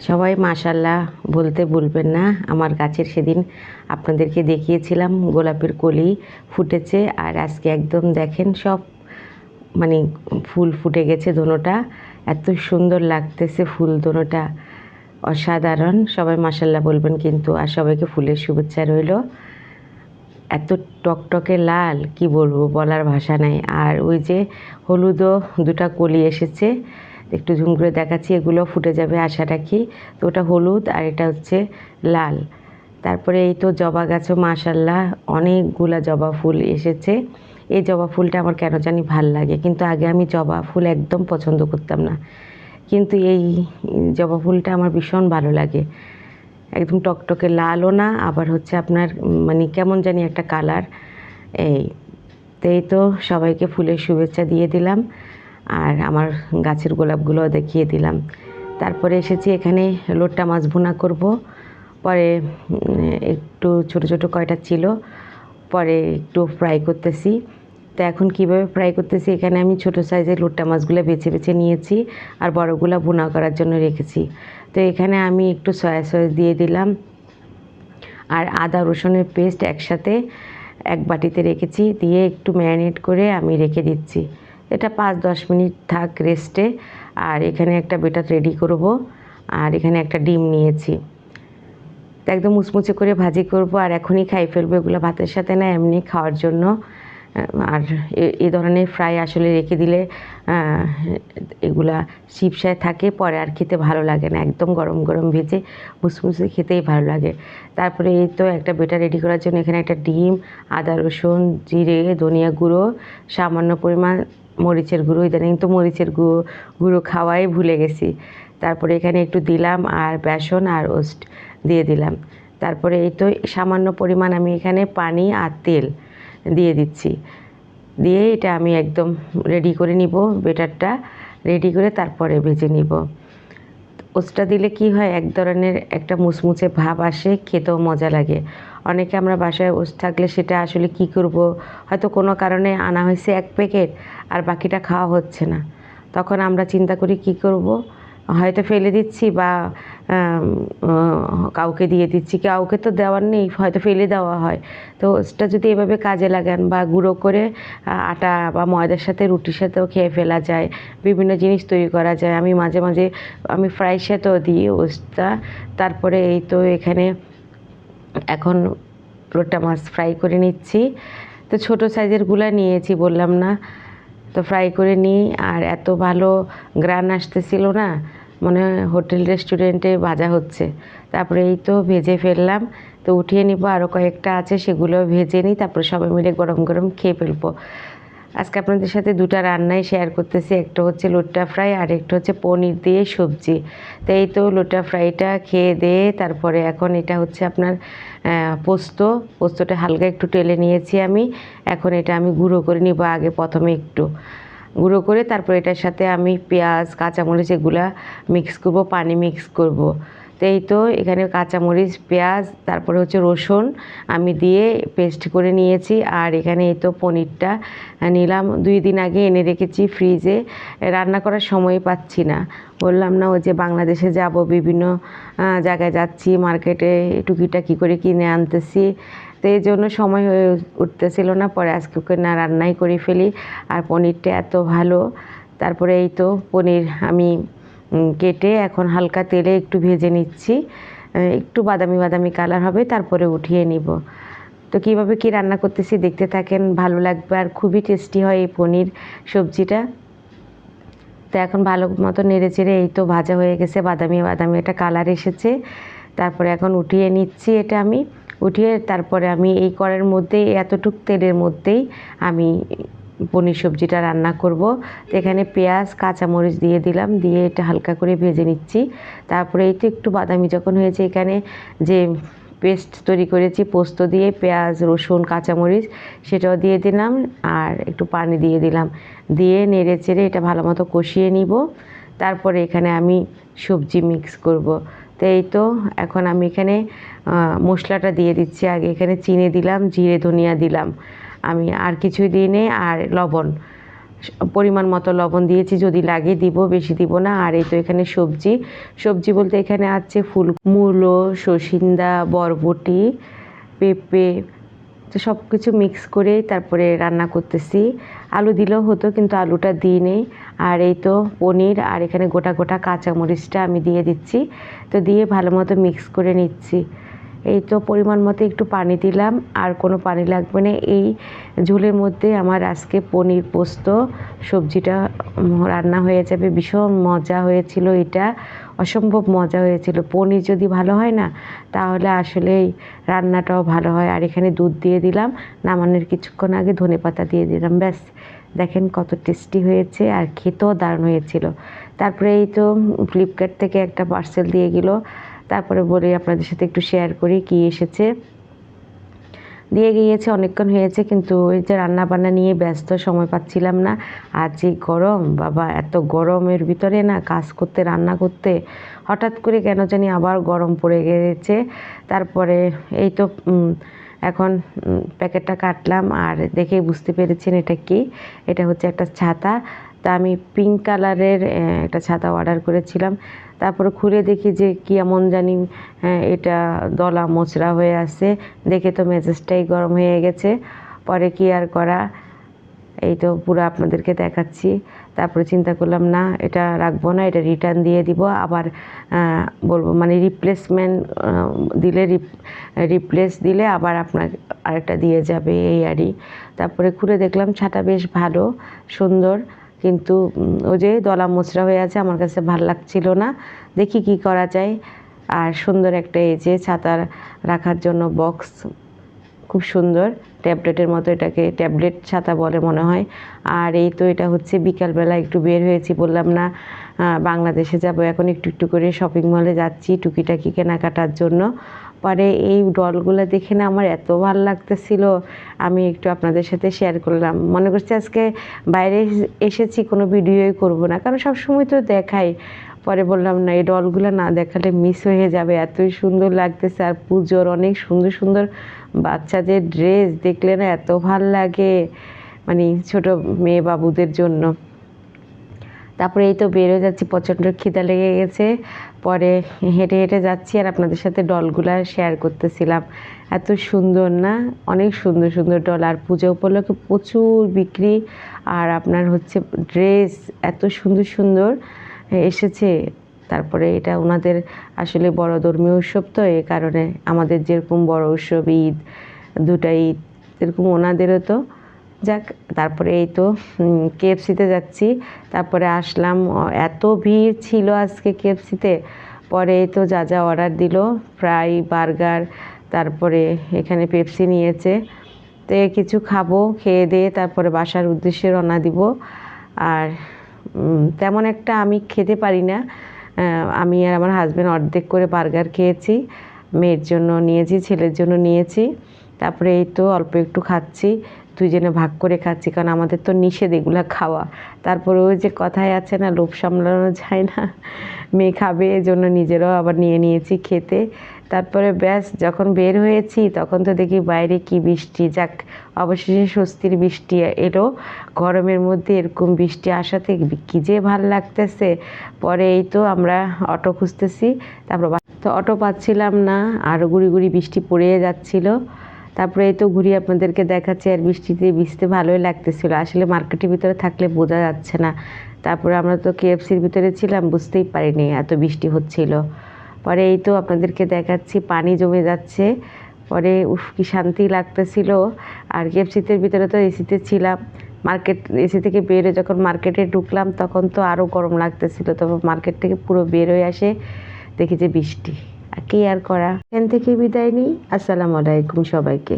সবাই মাশাআল্লাহ বলতে ভুলবেন না। আমার গাছের সেদিন আপনাদেরকে দেখিয়েছিলাম গোলাপের কলি ফুটেছে, আর আজকে একদম দেখেন সব মানে ফুল ফুটে গেছে। দোনোটা এত সুন্দর লাগতেছে, ফুল দোনোটা অসাধারণ। সবাই মাশাআল্লাহ বলবেন কিন্তু, আর সবাইকে ফুলের শুভেচ্ছা রইল। এত টকটকে লাল কি বলবো, বলার ভাষা নাই। আর ওই যে হলুদও দুটা কলি এসেছে, একটু ঝুম করে দেখাচ্ছি, এগুলো ফুটে যাবে আশা রাখি। তো ওটা হলুদ আর এটা হচ্ছে লাল। তারপরে এই তো জবা গাছও মাশাআল্লাহ অনেকগুলা জবা ফুল এসেছে। এই জবা ফুলটা আমার কেন জানি ভাল লাগে, কিন্তু আগে আমি জবা ফুল একদম পছন্দ করতাম না, কিন্তু এই জবা ফুলটা আমার ভীষণ ভালো লাগে। একদম টকটকে লালও না, আবার হচ্ছে আপনার মানে কেমন জানি একটা কালার। এই তো এই তো সবাইকে ফুলের শুভেচ্ছা দিয়ে দিলাম, আর আমার গাছের গোলাপগুলোও দেখিয়ে দিলাম। তারপরে এসেছি এখানে লোট্টা মাছ ভুনা করব। পরে একটু ছোট ছোট কয়টা ছিল, পরে একটু ফ্রাই করতেছি। তো এখন কীভাবে ফ্রাই করতেছি, এখানে আমি ছোটো সাইজের লোট্টা মাছগুলো বেছে বেছে নিয়েছি, আর বড়গুলো ভুনা করার জন্য রেখেছি। তো এখানে আমি একটু সয়া সস দিয়ে দিলাম, আর আদা রসুনের পেস্ট একসাথে এক বাটিতে রেখেছি, দিয়ে একটু ম্যারিনেট করে আমি রেখে দিচ্ছি। এটা 5-10 মিনিট থাক রেস্টে। আর এখানে একটা বেটার রেডি করব, আর এখানে একটা ডিম নিয়েছি। তো একদম মুচমুচে করে ভাজি করব, আর এখনই খাই ফেলবো। এগুলো ভাতের সাথে না, এমনি খাওয়ার জন্য। আর এই ধরনের ফ্রাই আসলে রেখে দিলে এগুলা শিপশায় থাকে, পরে আর খেতে ভালো লাগে না। একদম গরম গরম ভেজে মুচমুচে খেতেই ভালো লাগে। তারপরে এই তো একটা বেটার রেডি করার জন্য এখানে একটা ডিম, আদা রসুন, জিরে, ধনিয়া গুঁড়ো, সামান্য পরিমাণ মরিচের গুঁড়ো। ইদানিং তো মরিচের গুঁড়ো খাওয়াই ভুলে গেছি। তারপরে এখানে একটু দিলাম, আর বেসন আর ওস্ট দিয়ে দিলাম। তারপরে এই তো সামান্য পরিমাণ আমি এখানে পানি আর তেল দিয়ে দিচ্ছি। দিয়ে এটা আমি একদম রেডি করে নিব, বেটারটা রেডি করে তারপরে ভেজে নিব। ওস্টটা দিলে কি হয়, এক ধরনের একটা মুচমুচে ভাব আসে, খেতেও মজা লাগে। অনেকে আমরা বাসায় ওস্ট থাকলে সেটা আসলে কি করব, হয়তো কোনো কারণে আনা হয়েছে 1 প্যাকেট আর বাকিটা খাওয়া হচ্ছে না, তখন আমরা চিন্তা করি কি করব, হয়তো ফেলে দিচ্ছি বা কাউকে দিয়ে দিচ্ছি। কাউকে তো দেওয়ার নেই, হয়তো ফেলে দেওয়া হয়। তো ওটা যদি এভাবে কাজে লাগান বা গুঁড়ো করে আটা বা ময়দার সাথে রুটির সাথেও খেয়ে ফেলা যায়, বিভিন্ন জিনিস তৈরি করা যায়। আমি মাঝে মাঝে আমি ফ্রাইয়ের সাথেও দিই ওটসটা। তারপরে এই তো এখানে এখন লোট্টা মাছ ফ্রাই করে নিচ্ছি। তো ছোটো সাইজেরগুলো নিয়েছি বললাম না, তো ফ্রাই করে নিই। আর এত ভালো গ্রান আসতেছিল না, মনে হয় হোটেল রেস্টুরেন্টে ভাজা হচ্ছে। তারপরে এই তো ভেজে ফেললাম। তো উঠিয়ে নিব, আরও কয়েকটা আছে সেগুলো ভেজে নিই, তারপরে সবাই মিলে গরম গরম খেয়ে ফেলবো। আজকে আপনাদের সাথে দুটা রান্নাই শেয়ার করতেছি, একটা হচ্ছে লোট্টা ফ্রাই আর একটা হচ্ছে পনির দিয়ে সবজি। তো এই তো লোট্টা ফ্রাইটা খেয়ে দিয়ে তারপরে এখন এটা হচ্ছে আপনার পোস্তটা হালকা একটু টেলে নিয়েছি আমি। এখন এটা আমি গুঁড়ো করে নিব, আগে প্রথমে একটু গুঁড়ো করে তারপর এটার সাথে আমি পেঁয়াজ কাঁচামরিচ এগুলা মিক্স করব, পানি মিক্স করব। তো এই তো এখানে কাঁচামরিচ, পেঁয়াজ, তারপরে হচ্ছে রসুন আমি দিয়ে পেস্ট করে নিয়েছি। আর এখানে এই তো পনিরটা নিলাম, 2 দিন আগে এনে রেখেছি ফ্রিজে। রান্না করার সময় পাচ্ছি না, বললাম না ওই যে বাংলাদেশে যাব, বিভিন্ন জায়গায় যাচ্ছি, মার্কেটে টুকিটাকি করে কিনে আনতেছি, তো এই জন্য সময় হয়ে উঠতেছিল না। পরে আজকে ওকে না রান্নাই করে ফেলি। আর পনিরটা এত ভালো। তারপরে এই তো পনির আমি কেটে এখন হালকা তেলে একটু ভেজে নিচ্ছি, একটু বাদামি বাদামি কালার হবে, তারপরে উঠিয়ে নিব। তো কীভাবে কী রান্না করতেছি দেখতে থাকেন, ভালো লাগবে। আর খুবই টেস্টি হয় এই পনির সবজিটা। তো এখন ভালো মতো নেড়ে চেড়ে এই তো ভাজা হয়ে গেছে, বাদামি বাদামি একটা কালার এসেছে। তারপরে এখন উঠিয়ে নিচ্ছি এটা আমি। উঠিয়ে তারপরে আমি এই কড়াইয়ের মধ্যেই, এতটুক তেলের মধ্যেই আমি পনির সবজিটা রান্না করব। তো এখানে পেঁয়াজ কাঁচামরিচ দিয়ে দিলাম, দিয়ে এটা হালকা করে ভেজে নিচ্ছি। তারপরে এই তো একটু বাদামি যখন হয়েছে, এখানে যে পেস্ট তৈরি করেছি পোস্ত দিয়ে, পেঁয়াজ রসুন কাঁচামরিচ, সেটাও দিয়ে দিলাম, আর একটু পানি দিয়ে দিলাম। দিয়ে নেড়ে চেড়ে এটা ভালো মতো কষিয়ে নিব। তারপরে এখানে আমি সবজি মিক্স করব। তো এই তো এখন আমি এখানে মশলাটা দিয়ে দিচ্ছি। আগে এখানে চিনি দিলাম, জিরে ধনিয়া দিলাম, আমি আর কিছুই দিই নি, আর লবণ পরিমাণ মতো লবণ দিয়েছি, যদি লাগে দিব, বেশি দিব না। আর এই তো এখানে সবজি বলতে এখানে আছে মূলো, সচিন্দা, বরবটি, পেঁপে, তো সব কিছু মিক্স করে তারপরে রান্না করতেছি। আলু দিলেও হতো কিন্তু আলুটা দিই নেই। আর এই তো পনির, আর এখানে গোটা গোটা কাঁচামরিচটা আমি দিয়ে দিচ্ছি, তো দিয়ে ভালো মতো মিক্স করে নিচ্ছি। এই তো পরিমাণ মতো একটু পানি দিলাম, আর কোনো পানি লাগবে না। এই ঝোলের মধ্যে আমার আজকে পনির পোস্ত সবজিটা রান্না হয়ে যাবে। ভীষণ মজা হয়েছিল, এটা অসম্ভব মজা হয়েছিল। পনির যদি ভালো হয় না, তাহলে আসলেই রান্নাটাও ভালো হয়। আর এখানে দুধ দিয়ে দিলাম, নামানোর কিছুক্ষণ আগে ধনেপাতা দিয়ে দিলাম, ব্যাস। দেখেন কত টেস্টি হয়েছে, আর খেতেও দারুণ হয়েছিল। তারপরে এই তো ফ্লিপকার্ট থেকে একটা পার্সেল দিয়ে গেল, তারপরে বলি আপনাদের সাথে একটু শেয়ার করি কি এসেছে। দিয়ে গিয়েছে, অনেকক্ষণ হয়েছে, কিন্তু ওই যে রান্না বান্না নিয়ে ব্যস্ত, সময় পাচ্ছিলাম না। আর যে গরম, বাবা এত গরমের ভিতরে না কাজ করতে, রান্না করতে হঠাৎ করে কেন জানি আবার গরম পড়ে গেছে। তারপরে এই তো এখন প্যাকেটটা কাটলাম, আর দেখেই বুঝতে পেরেছেন এটা কি। এটা হচ্ছে একটা ছাতা। তা আমি পিঙ্ক কালারের একটা ছাতা অর্ডার করেছিলাম। তারপরে খুলে দেখি যে কি এমন জানি এটা দলা মোচড়া হয়ে আছে, দেখে তো মেজাজটাই গরম হয়ে গেছে। পরে কি আর করা, এই তো পুরো আপনাদেরকে দেখাচ্ছি। তারপরে চিন্তা করলাম না, এটা রাখবো না, এটা রিটার্ন দিয়ে দিব। আবার বলবো মানে রিপ্লেসমেন্ট দিলে, রিপ্লেস দিলে আবার আপনার আরেকটা দিয়ে যাবে, এই আরই। তারপরে খুলে দেখলাম ছাতা বেশ ভালো, সুন্দর, কিন্তু ওই যে দলা মোচড়া হয়ে আছে, আমার কাছে ভাল লাগছিল না। দেখি কি করা যায়। আর সুন্দর একটা এই যে ছাতা রাখার জন্য বক্স, খুব সুন্দর, ট্যাবলেটের মতো, এটাকে ট্যাবলেট ছাতা বলে মনে হয়। আর এই তো এটা হচ্ছে বিকালবেলা একটু বের হয়েছি, বললাম না বাংলাদেশে যাব, এখন একটু একটু করে শপিং মলে যাচ্ছি টুকিটাকি কেনাকাটার জন্য। পরে এই ডলগুলো দেখে না আমার এত ভালো লাগতেছিল, আমি একটু আপনাদের সাথে শেয়ার করলাম। মনে করছি আজকে বাইরে এসেছি, কোনো ভিডিওই করব না, কারণ সবসময় তো দেখাই। পরে বললাম না, এই ডলগুলো না দেখালে মিস হয়ে যাবে, এতই সুন্দর লাগতেছে। আর পুজোর অনেক সুন্দর সুন্দর বাচ্চাদের ড্রেস দেখলে না এত ভাল লাগে, মানে ছোট মেয়ে বাবুদের জন্য। তারপরে এই তো বেরো যাচ্ছি, প্রচণ্ড খিদা লেগে গেছে। পরে হেঁটে হেঁটে যাচ্ছি, আর আপনাদের সাথে ডলগুলা শেয়ার করতেছিলাম। এত সুন্দর না, অনেক সুন্দর সুন্দর ডল। আর পূজা উপলক্ষে প্রচুর বিক্রি, আর আপনার হচ্ছে ড্রেস এত সুন্দর সুন্দর এসেছে। তারপরে এটা ওনাদের আসলে বড় ধর্মীয় উৎসব, তো এই কারণে আমাদের যেরকম বড় উৎসব ঈদ, দুটা ঈদ, এরকম ওনাদেরও তো। যাক, তারপরে এই তো কেএফসিতে যাচ্ছি। তারপরে আসলাম, এত ভিড় ছিল আজকে কেএফসিতে। পরে এই তো যা যা অর্ডার দিল, ফ্রাই, বার্গার, তারপরে এখানে পেপসি নিয়েছে। তো কিছু খাবো, খেয়ে দিয়ে তারপরে বাসার উদ্দেশ্যে রওনা দিব। আর তেমন একটা আমি খেতে পারি না, আমি আর আমার হাজব্যান্ড অর্ধেক করে বার্গার খেয়েছি, মেয়ের জন্য নিয়েছি, ছেলের জন্য নিয়েছি। তারপরে এই তো অল্প একটু খাচ্ছি, দুইজনে ভাগ করে খাচ্ছি, কারণ আমাদের তো নিষেধ এগুলো খাওয়া। তারপরে ওই যে কথায় আছে না, লোভ সামলানো যায় না, মেয়ে খাবে, এজন্য নিজেরাও আবার নিয়ে নিয়েছি খেতে। তারপরে ব্যাস যখন বের হয়েছি, তখন তো দেখি বাইরে কি বৃষ্টি। যাক, অবশেষে স্বস্তির বৃষ্টি এলো। গরমের মধ্যে এরকম বৃষ্টি আসাতে কী যে ভাল লাগতেছে। পরে এই তো আমরা অটো খুঁজতেছি, তারপর তো অটো পাচ্ছিলাম না, আর গুড়ি গুড়ি বৃষ্টি পড়ে যাচ্ছিল। তারপরে এই তো ঘুরিয়ে আপনাদেরকে দেখাচ্ছি, আর বৃষ্টিতে ভিজতে ভালোই লাগতেছিল। আসলে মার্কেটের ভিতরে থাকলে বোঝা যাচ্ছে না। তারপরে আমরা তো কেএফসির ভিতরে ছিলাম, বুঝতেই পারিনি এত বৃষ্টি হচ্ছিল। পরে এই তো আপনাদেরকে দেখাচ্ছি, পানি জমে যাচ্ছে। পরে উফ কি শান্তি লাগতেছিল। আর কেএফসিতে ভিতরে তো এসিতে ছিলাম, এসি থেকে বেরো যখন মার্কেটে ঢুকলাম, তখন তো আরও গরম লাগতেছিল। তবে মার্কেট থেকে পুরো বের হয়ে আসে দেখি যে বৃষ্টি, আর কি আর করা। এখান থেকে বিদায় নিই। আসসালামু আলাইকুম সবাইকে।